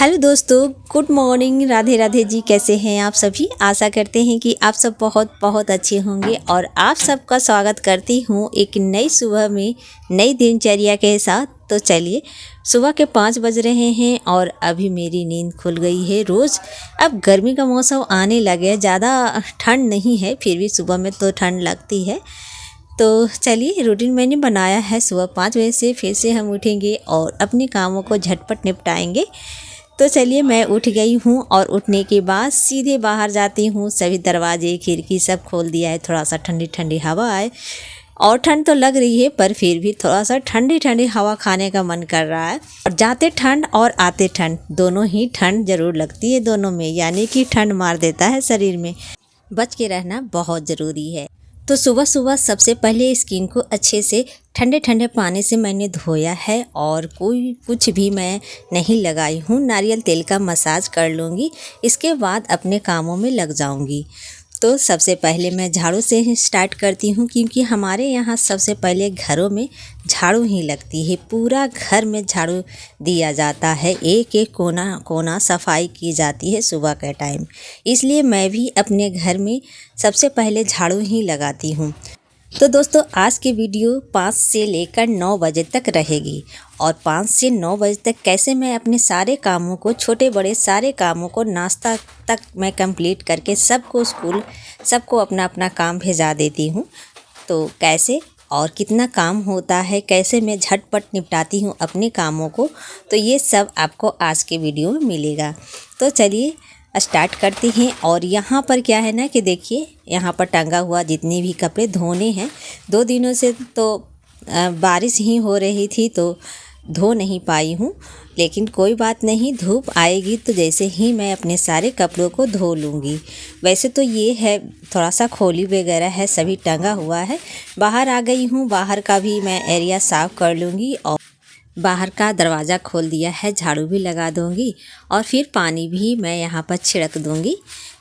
Hello दोस्तों, good morning. Radhe Radhe ji, कैसे हैं आप सभी। आशा करते हैं कि आप सब बहुत बहुत अच्छे होंगे और आप सबका स्वागत करती हूँ एक नई सुबह में, नई दिनचर्या के साथ। तो चलिए, सुबह के 5 बज रहे हैं और अभी मेरी नींद खुल गई है। रोज़ अब गर्मी का मौसम आने लगे, ज़्यादा ठंड नहीं है, फिर भी सुबह में तो ठंड लगती है। तो चलिए, रूटीन मैंने बनाया है, सुबह 5 बजे से फिर से हम उठेंगे और अपने कामों को झटपट निपटाएंगे। तो चलिए, मैं उठ गई हूँ और उठने के बाद सीधे बाहर जाती हूँ। सभी दरवाजे खिड़की सब खोल दिया है, थोड़ा सा ठंडी ठंडी हवा आए। और ठंड तो लग रही है, पर फिर भी थोड़ा सा ठंडी ठंडी हवा खाने का मन कर रहा है। और जाते ठंड और आते ठंड, दोनों ही ठंड ज़रूर लगती है दोनों में, यानी कि ठंड मार देता है शरीर में। बच के रहना बहुत ज़रूरी है। तो सुबह सुबह सबसे पहले स्किन को अच्छे से ठंडे ठंडे पानी से मैंने धोया है और कोई कुछ भी मैं नहीं लगाई हूँ। नारियल तेल का मसाज कर लूँगी, इसके बाद अपने कामों में लग जाऊँगी। तो सबसे पहले मैं झाड़ू से ही स्टार्ट करती हूँ, क्योंकि हमारे यहाँ सबसे पहले घरों में झाड़ू ही लगती है। पूरा घर में झाड़ू दिया जाता है, एक एक कोना कोना सफाई की जाती है सुबह के टाइम। इसलिए मैं भी अपने घर में सबसे पहले झाड़ू ही लगाती हूँ। तो दोस्तों, आज की वीडियो 5 से लेकर 9 बजे तक रहेगी और 5 से 9 बजे तक कैसे मैं अपने सारे कामों को, छोटे बड़े सारे कामों को, नाश्ता तक मैं कंप्लीट करके सबको स्कूल, सबको अपना अपना काम भेजा देती हूँ। तो कैसे और कितना काम होता है, कैसे मैं झटपट निपटाती हूँ अपने कामों को, तो ये सब आपको आज के वीडियो में मिलेगा। तो चलिए स्टार्ट करते हैं। और यहाँ पर क्या है ना कि देखिए, यहाँ पर टंगा हुआ जितने भी कपड़े धोने हैं, 2 दिनों से तो बारिश ही हो रही थी तो धो नहीं पाई हूँ, लेकिन कोई बात नहीं, धूप आएगी तो जैसे ही मैं अपने सारे कपड़ों को धो लूँगी। वैसे तो ये है, थोड़ा सा खोली वगैरह है, सभी टंगा हुआ है। बाहर आ गई हूँ, बाहर का भी मैं एरिया साफ़ कर लूँगी और बाहर का दरवाज़ा खोल दिया है, झाड़ू भी लगा दूँगी और फिर पानी भी मैं यहाँ पर छिड़क दूँगी।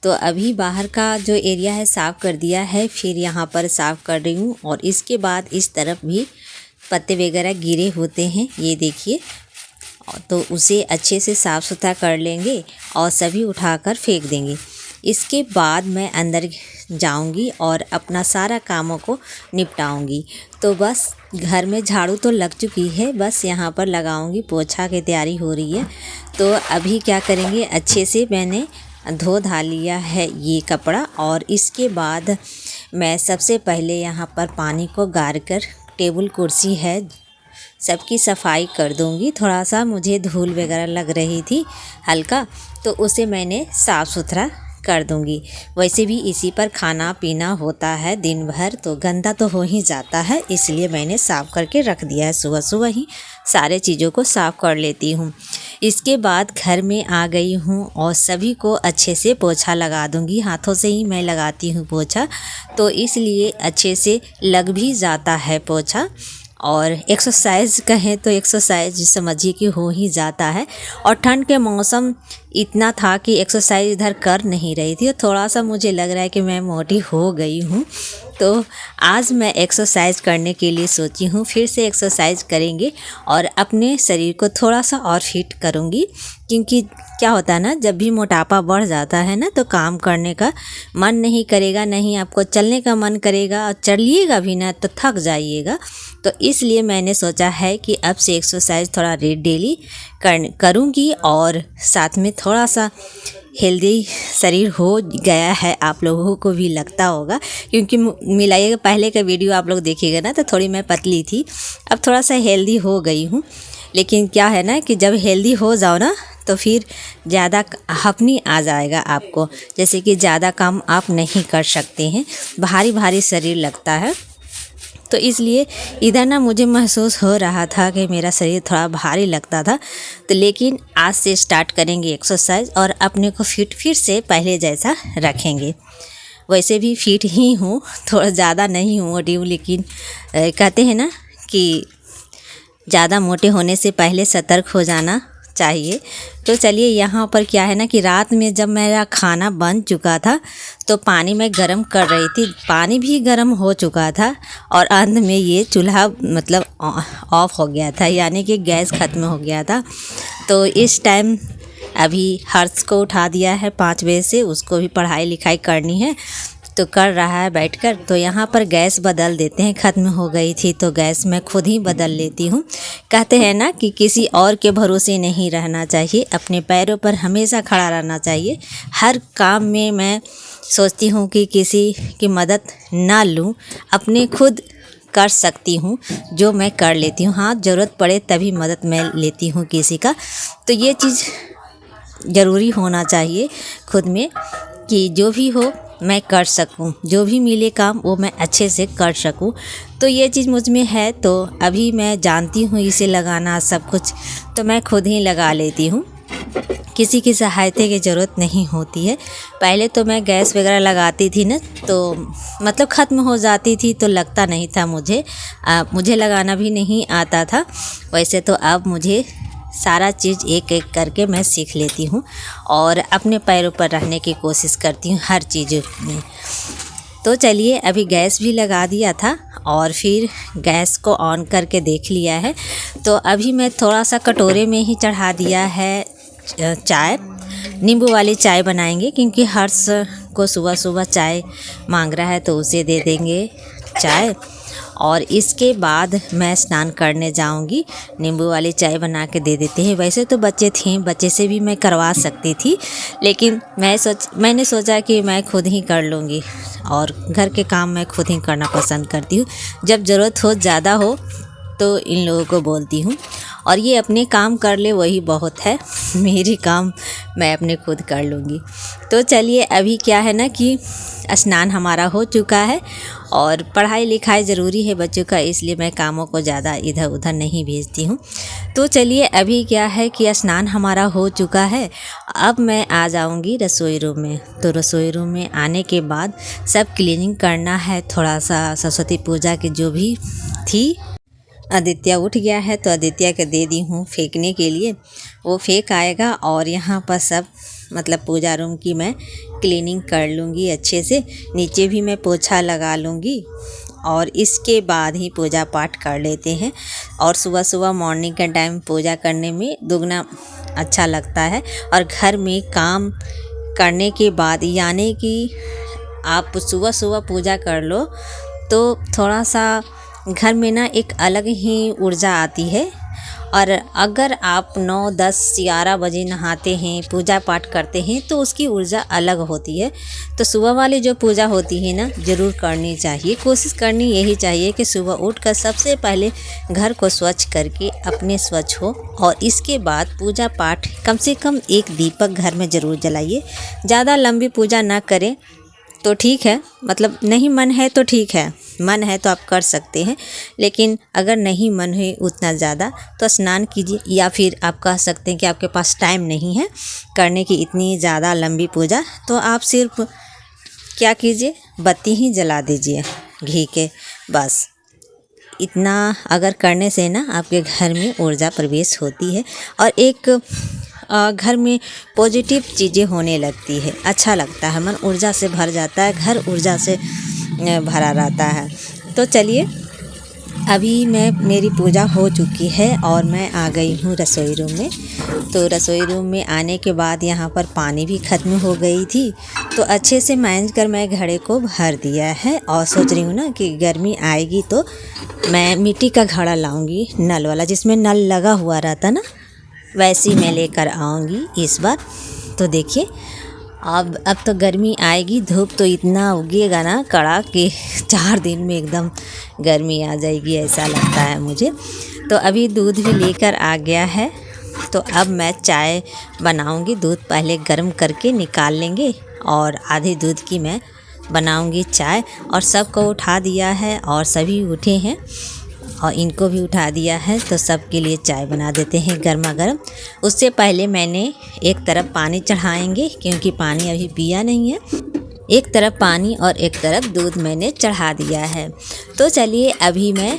तो अभी बाहर का जो एरिया है साफ़ कर दिया है, फिर यहाँ पर साफ़ कर रही हूँ। और इसके बाद इस तरफ भी पत्ते वगैरह गिरे होते हैं, ये देखिए, तो उसे अच्छे से साफ़ सुथरा कर लेंगे और सभी उठाकर फेंक देंगे। इसके बाद मैं अंदर जाऊंगी और अपना सारा कामों को निपटाऊंगी। तो बस घर में झाड़ू तो लग चुकी है, बस यहाँ पर लगाऊंगी, पोछा की तैयारी हो रही है। तो अभी क्या करेंगे, अच्छे से मैंने धो धा लिया है ये कपड़ा और इसके बाद मैं सबसे पहले यहाँ पर पानी को गार कर, टेबल कुर्सी है, सबकी सफाई कर दूंगी। थोड़ा सा मुझे धूल वगैरह लग रही थी हल्का, तो उसे मैंने साफ़ सुथरा कर दूंगी। वैसे भी इसी पर खाना पीना होता है दिन भर, तो गंदा तो हो ही जाता है, इसलिए मैंने साफ़ करके रख दिया है। सुबह सुबह ही सारे चीज़ों को साफ़ कर लेती हूँ। इसके बाद घर में आ गई हूँ और सभी को अच्छे से पोछा लगा दूंगी। हाथों से ही मैं लगाती हूँ पोछा, तो इसलिए अच्छे से लग भी जाता है पोछा। और एक्सरसाइज कहें तो एक्सरसाइज समझिए कि हो ही जाता है। और ठंड के मौसम इतना था कि एक्सरसाइज इधर कर नहीं रही थी, थोड़ा सा मुझे लग रहा है कि मैं मोटी हो गई हूँ। तो आज मैं एक्सरसाइज करने के लिए सोची हूँ, फिर से एक्सरसाइज करेंगे और अपने शरीर को थोड़ा सा और फिट करूँगी। क्योंकि क्या होता है ना, जब भी मोटापा बढ़ जाता है ना, तो काम करने का मन नहीं करेगा, नहीं आपको चलने का मन करेगा, और चलिएगा भी ना तो थक जाइएगा। तो इसलिए मैंने सोचा है कि अब से एक्सरसाइज थोड़ा डेली करूँगी और साथ में थोड़ा सा हेल्दी शरीर हो गया है, आप लोगों को भी लगता होगा। क्योंकि मिलाइएगा, पहले का वीडियो आप लोग देखिएगा ना, तो थोड़ी मैं पतली थी, अब थोड़ा सा हेल्दी हो गई हूँ। लेकिन क्या है ना कि जब हेल्दी हो जाओ ना, तो फिर ज़्यादा हफनी आ जाएगा आपको, जैसे कि ज़्यादा काम आप नहीं कर सकते हैं, भारी भारी शरीर लगता है। तो इसलिए इधर ना मुझे महसूस हो रहा था कि मेरा शरीर थोड़ा भारी लगता था। तो लेकिन आज से स्टार्ट करेंगे एक्सरसाइज और अपने को फिट फिर से पहले जैसा रखेंगे। वैसे भी फिट ही हूँ, थोड़ा ज़्यादा नहीं हूँ मोटी हूँ, लेकिन कहते हैं ना कि ज़्यादा मोटे होने से पहले सतर्क हो जाना चाहिए। तो चलिए, यहाँ पर क्या है ना कि रात में जब मेरा खाना बन चुका था तो पानी मैं गरम कर रही थी, पानी भी गरम हो चुका था और अंत में ये चूल्हा मतलब ऑफ हो गया था, यानी कि गैस ख़त्म हो गया था। तो इस टाइम अभी हर्ष को उठा दिया है 5 बजे से, उसको भी पढ़ाई लिखाई करनी है तो कर रहा है बैठकर। तो यहाँ पर गैस बदल देते हैं, ख़त्म हो गई थी तो गैस मैं खुद ही बदल लेती हूँ। कहते हैं ना कि किसी और के भरोसे नहीं रहना चाहिए, अपने पैरों पर हमेशा खड़ा रहना चाहिए। हर काम में मैं सोचती हूँ कि किसी की मदद ना लूँ, अपने खुद कर सकती हूँ जो मैं कर लेती हूँ। हाँ, ज़रूरत पड़े तभी मदद मैं लेती हूँ किसी का। तो ये चीज़ ज़रूरी होना चाहिए खुद में कि जो भी हो मैं कर सकूं, जो भी मिले काम वो मैं अच्छे से कर सकूं। तो ये चीज़ मुझ में है, तो अभी मैं जानती हूँ इसे लगाना सब कुछ, तो मैं खुद ही लगा लेती हूँ, किसी की सहायता की ज़रूरत नहीं होती है। पहले तो मैं गैस वगैरह लगाती थी ना तो मतलब ख़त्म हो जाती थी तो लगता नहीं था मुझे, मुझे लगाना भी नहीं आता था। वैसे तो अब मुझे सारा चीज़ एक एक करके मैं सीख लेती हूँ और अपने पैरों पर रहने की कोशिश करती हूँ हर चीज़ में। तो चलिए, अभी गैस भी लगा दिया था और फिर गैस को ऑन करके देख लिया है। तो अभी मैं थोड़ा सा कटोरे में ही चढ़ा दिया है चाय, नींबू वाली चाय बनाएंगे क्योंकि हर्ष को सुबह सुबह चाय मांग रहा है तो उसे दे देंगे चाय। और इसके बाद मैं स्नान करने जाऊंगी, नींबू वाली चाय बना के दे देते हैं। वैसे तो बच्चे थे, बच्चे से भी मैं करवा सकती थी, लेकिन मैंने सोचा कि मैं खुद ही कर लूँगी और घर के काम मैं खुद ही करना पसंद करती हूँ। जब ज़रूरत हो, ज़्यादा हो तो इन लोगों को बोलती हूँ और ये अपने काम कर ले वही बहुत है, मेरी काम मैं अपने खुद कर लूँगी। तो चलिए, अभी क्या है ना कि स्नान हमारा हो चुका है और पढ़ाई लिखाई ज़रूरी है बच्चों का, इसलिए मैं कामों को ज़्यादा इधर उधर नहीं भेजती हूँ। तो चलिए, अभी क्या है कि स्नान हमारा हो चुका है, अब मैं आ जाऊँगी रसोई रूम में। तो रसोई रूम में आने के बाद सब क्लीनिंग करना है, थोड़ा सा सरस्वती पूजा की जो भी थी। आदित्य उठ गया है तो आदित्य के दे दी हूँ फेंकने के लिए, वो फेंक आएगा और यहाँ पर सब मतलब पूजा रूम की मैं क्लीनिंग कर लूँगी अच्छे से। नीचे भी मैं पोछा लगा लूँगी और इसके बाद ही पूजा पाठ कर लेते हैं। और सुबह सुबह मॉर्निंग का टाइम पूजा करने में दुगना अच्छा लगता है। और घर में काम करने के बाद यानी कि आप सुबह सुबह पूजा कर लो तो थोड़ा सा घर में ना एक अलग ही ऊर्जा आती है। और अगर आप 9, 10, 11 बजे नहाते हैं, पूजा पाठ करते हैं तो उसकी ऊर्जा अलग होती है। तो सुबह वाली जो पूजा होती है ना, ज़रूर करनी चाहिए। कोशिश करनी यही चाहिए कि सुबह उठकर सबसे पहले घर को स्वच्छ करके अपने स्वच्छ हो और इसके बाद पूजा पाठ कम से कम एक दीपक घर में ज़रूर जलाइए। ज़्यादा लंबी पूजा ना करें तो ठीक है, मतलब नहीं मन है तो ठीक है, मन है तो आप कर सकते हैं, लेकिन अगर नहीं मन है उतना ज़्यादा तो स्नान कीजिए। या फिर आप कह सकते हैं कि आपके पास टाइम नहीं है करने की इतनी ज़्यादा लंबी पूजा, तो आप सिर्फ क्या कीजिए, बत्ती ही जला दीजिए घी के, बस इतना अगर करने से ना आपके घर में ऊर्जा प्रवेश होती है और एक घर में पॉजिटिव चीज़ें होने लगती है, अच्छा लगता है, मन ऊर्जा से भर जाता है, घर ऊर्जा से भरा रहता है। तो चलिए, अभी मेरी पूजा हो चुकी है और मैं आ गई हूँ रसोई रूम में। तो रसोई रूम में आने के बाद यहाँ पर पानी भी ख़त्म हो गई थी, तो अच्छे से मैंज कर मैं घड़े को भर दिया है। और सोच रही हूँ ना कि गर्मी आएगी तो मैं मिट्टी का घड़ा लाऊंगी, नल वाला, जिसमें नल लगा हुआ रहता ना, वैसी मैं लेकर आऊँगी इस बार। तो देखिए, अब तो गर्मी आएगी, धूप तो इतना उगेगा ना कड़ा कि 4 दिन में एकदम गर्मी आ जाएगी, ऐसा लगता है मुझे। तो अभी दूध भी लेकर आ गया है, तो अब मैं चाय बनाऊंगी। दूध पहले गर्म करके निकाल लेंगे और आधे दूध की मैं बनाऊंगी चाय। और सबको उठा दिया है और सभी उठे हैं और इनको भी उठा दिया है, तो सबके लिए चाय बना देते हैं गर्मा गर्म। उससे पहले मैंने एक तरफ पानी चढ़ाएंगे क्योंकि पानी अभी पिया नहीं है। एक तरफ पानी और एक तरफ दूध मैंने चढ़ा दिया है। तो चलिए, अभी मैं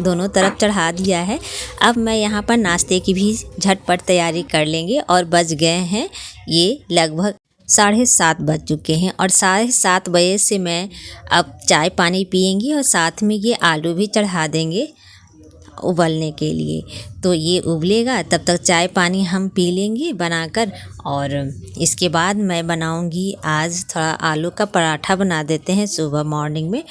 दोनों तरफ चढ़ा दिया है। अब मैं यहाँ पर नाश्ते की भी झटपट तैयारी कर लेंगे। और बज गए हैं ये लगभग 7:30 बज चुके हैं और 7:30 बजे से मैं अब चाय पानी पियेंगी और साथ में ये आलू भी चढ़ा देंगे उबलने के लिए। तो ये उबलेगा तब तक चाय पानी हम पी लेंगे बनाकर। और इसके बाद मैं बनाऊंगी आज थोड़ा आलू का पराठा बना देते हैं सुबह मॉर्निंग में।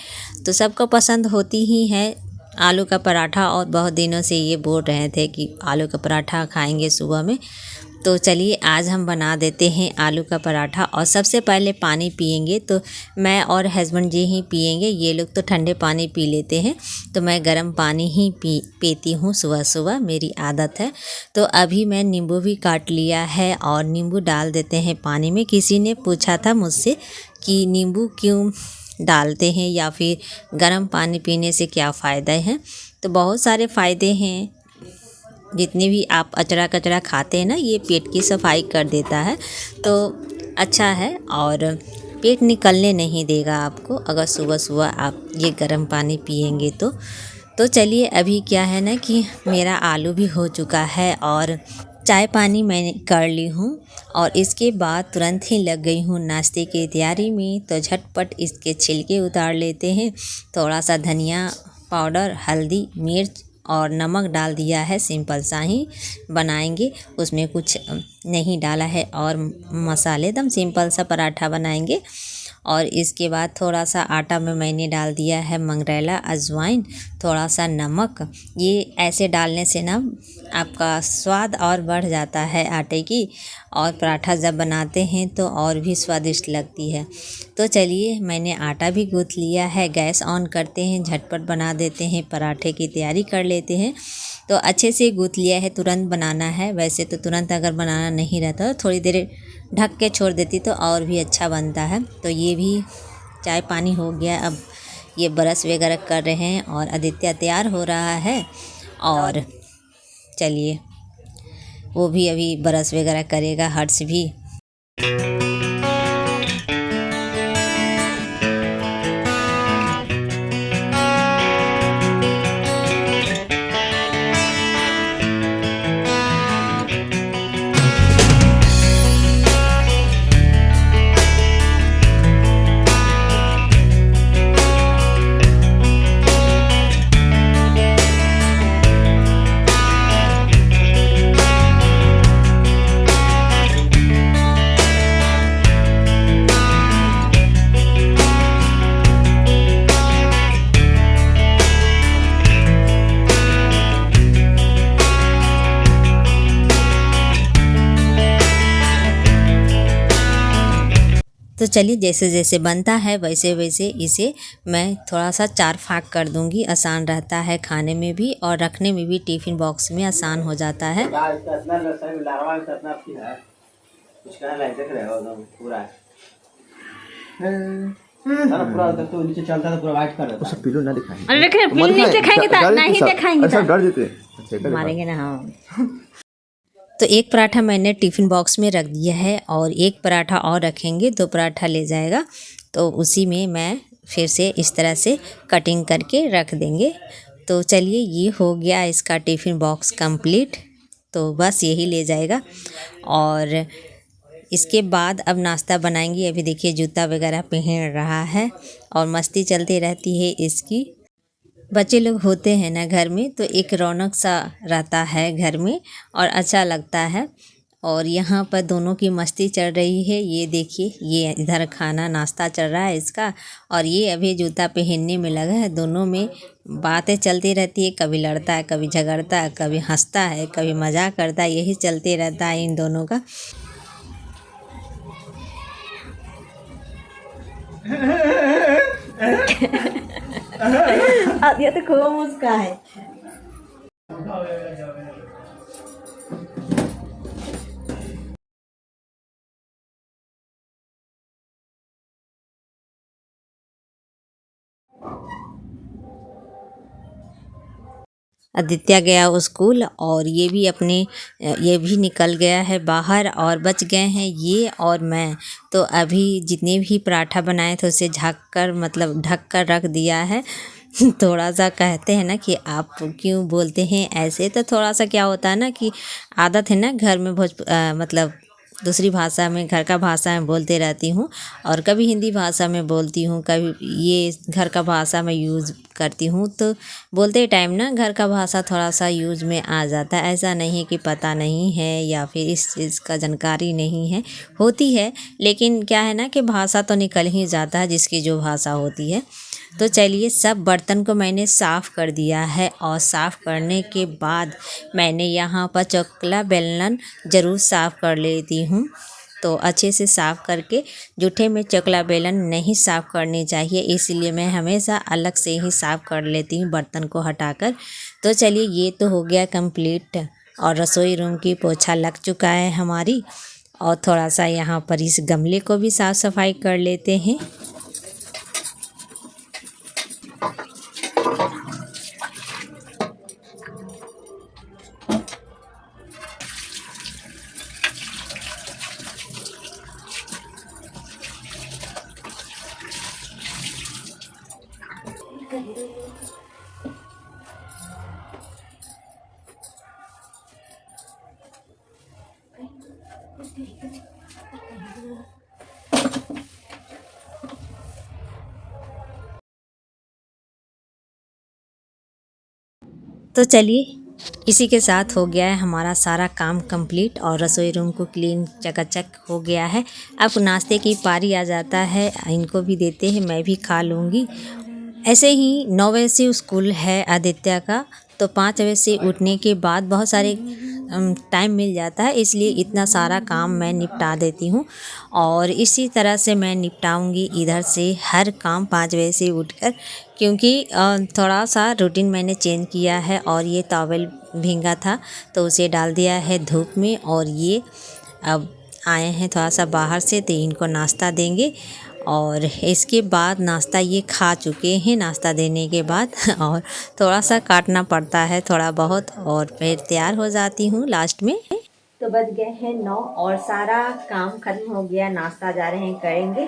तो सबको पसंद होती ही है आलू का पराठा, और बहुत दिनों से ये बोल रहे थे कि आलू का पराठा खाएंगे सुबह में। तो चलिए आज हम बना देते हैं आलू का पराठा। और सबसे पहले पानी पियेंगे तो मैं और हस्बैंड जी ही पियेंगे, ये लोग तो ठंडे पानी पी लेते हैं, तो मैं गर्म पानी ही पीती हूँ सुबह सुबह, मेरी आदत है। तो अभी मैं नींबू भी काट लिया है और नींबू डाल देते हैं पानी में। किसी ने पूछा था मुझसे कि नींबू क्यों डालते हैं या फिर गर्म पानी पीने से क्या फ़ायदे हैं। तो बहुत सारे फ़ायदे हैं। जितने भी आप अचरा कचरा खाते हैं ना, ये पेट की सफाई कर देता है, तो अच्छा है और पेट निकलने नहीं देगा आपको अगर सुबह सुबह आप ये गर्म पानी पिएंगे तो चलिए अभी क्या है ना कि मेरा आलू भी हो चुका है और चाय पानी मैंने कर ली हूँ। और इसके बाद तुरंत ही लग गई हूँ नाश्ते की तैयारी में। तो झटपट इसके छिलके उतार लेते हैं। थोड़ा सा धनिया पाउडर, हल्दी, मिर्च और नमक डाल दिया है, सिंपल सा ही बनाएंगे, उसमें कुछ नहीं डाला है। और मसाले एकदम सिंपल सा पराठा बनाएंगे। और इसके बाद थोड़ा सा आटा में मैंने डाल दिया है मंगरेला, अजवाइन, थोड़ा सा नमक। ये ऐसे डालने से ना आपका स्वाद और बढ़ जाता है आटे की, और पराठा जब बनाते हैं तो और भी स्वादिष्ट लगती है। तो चलिए मैंने आटा भी गूँथ लिया है, गैस ऑन करते हैं, झटपट बना देते हैं, पराठे की तैयारी कर लेते हैं। तो अच्छे से गूँथ लिया है, तुरंत बनाना है। वैसे तो तुरंत अगर बनाना नहीं रहता तो थोड़ी देर ढक के छोड़ देती तो और भी अच्छा बनता है। तो ये भी चाय पानी हो गया, अब ये ब्रश वगैरह कर रहे हैं और आदित्य तैयार हो रहा है। और चलिए वो भी अभी ब्रश वगैरह करेगा, हर्ष भी। तो चलिए जैसे जैसे बनता है वैसे वैसे इसे मैं थोड़ा सा 4 फाँक कर दूंगी, आसान रहता है खाने में भी और रखने में भी, टिफ़िन बॉक्स में आसान हो जाता है। मारेंगे ना हम। तो एक पराठा मैंने टिफ़िन बॉक्स में रख दिया है और एक पराठा और रखेंगे, 2 पराठा ले जाएगा। तो उसी में मैं फिर से इस तरह से कटिंग करके रख देंगे। तो चलिए ये हो गया इसका टिफ़िन बॉक्स कंप्लीट। तो बस यही ले जाएगा। और इसके बाद अब नाश्ता बनाएंगे। अभी देखिए जूता वगैरह पहन रहा है और मस्ती चलती रहती है इसकी। बच्चे लोग होते हैं ना घर में तो एक रौनक सा रहता है घर में और अच्छा लगता है। और यहाँ पर दोनों की मस्ती चल रही है। ये देखिए ये इधर खाना नाश्ता चल रहा है इसका, और ये अभी जूता पहनने में लगा है। दोनों में बातें चलती रहती है, कभी लड़ता है, कभी झगड़ता है, कभी हंसता है, कभी मजाक करता है, यही चलते रहता है इन दोनों का। अब ये तो खूब मुस्का है। आदित्य गया स्कूल और ये भी निकल गया है बाहर, और बच गए हैं ये और मैं। तो अभी जितने भी पराठा बनाए थे उसे ढक कर रख दिया है। थोड़ा सा कहते हैं ना कि आप क्यों बोलते हैं ऐसे, तो थोड़ा सा क्या होता है ना कि आदत है ना घर में मतलब दूसरी भाषा में, घर का भाषा में बोलते रहती हूँ और कभी हिंदी भाषा में बोलती हूँ, कभी ये घर का भाषा में यूज़ करती हूँ। तो बोलते टाइम ना घर का भाषा थोड़ा सा यूज़ में आ जाता है। ऐसा नहीं है कि पता नहीं है या फिर इस चीज़ का जानकारी नहीं है, होती है, लेकिन क्या है ना कि भाषा तो निकल ही जाता है जिसकी जो भाषा होती है। तो चलिए, सब बर्तन को मैंने साफ़ कर दिया है और साफ़ करने के बाद मैंने यहाँ पर चकला बेलन ज़रूर साफ़ कर लेती हूँ। तो अच्छे से साफ़ करके, जूठे में चकला बेलन नहीं साफ़ करनी चाहिए, इसलिए मैं हमेशा अलग से ही साफ़ कर लेती हूँ बर्तन को हटाकर। तो चलिए, ये तो हो गया कंप्लीट और रसोई रूम की पोछा लग चुका है हमारी। और थोड़ा सा यहाँ पर इस गमले को भी साफ़ सफाई कर लेते हैं। तो चलिए, इसी के साथ हो गया है हमारा सारा काम कंप्लीट और रसोई रूम को क्लीन चकाचक हो गया है। अब नाश्ते की पारी आ जाता है, इनको भी देते हैं, मैं भी खा लूँगी। ऐसे ही 9 बजे से स्कूल है आदित्य का, तो 5 बजे से उठने के बाद बहुत सारे टाइम मिल जाता है, इसलिए इतना सारा काम मैं निपटा देती हूँ। और इसी तरह से मैं निपटाऊँगी इधर से हर काम 5 बजे से उठकर, क्योंकि थोड़ा सा रूटीन मैंने चेंज किया है। और ये टॉवल भींगा था तो उसे डाल दिया है धूप में, और ये अब आए हैं थोड़ा सा बाहर से, तो इनको नाश्ता देंगे। और इसके बाद नाश्ता ये खा चुके हैं, नाश्ता देने के बाद और थोड़ा सा काटना पड़ता है थोड़ा बहुत, और फिर तैयार हो जाती हूँ लास्ट में। तो बज गए हैं 9 और सारा काम खत्म हो गया, नाश्ता जा रहे हैं करेंगे।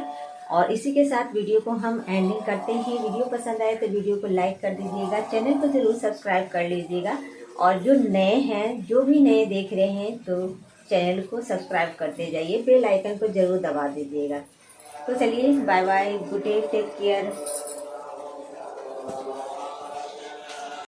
और इसी के साथ वीडियो को हम एंडिंग करते हैं। वीडियो पसंद आए तो वीडियो को लाइक कर दीजिएगा, चैनल को ज़रूर सब्सक्राइब कर लीजिएगा। और जो नए हैं, जो भी नए देख रहे हैं, तो चैनल को सब्सक्राइब करते जाइए, बेल आइकन को ज़रूर दबा दीजिएगा। तो चलिए, bye bye, good day, take care.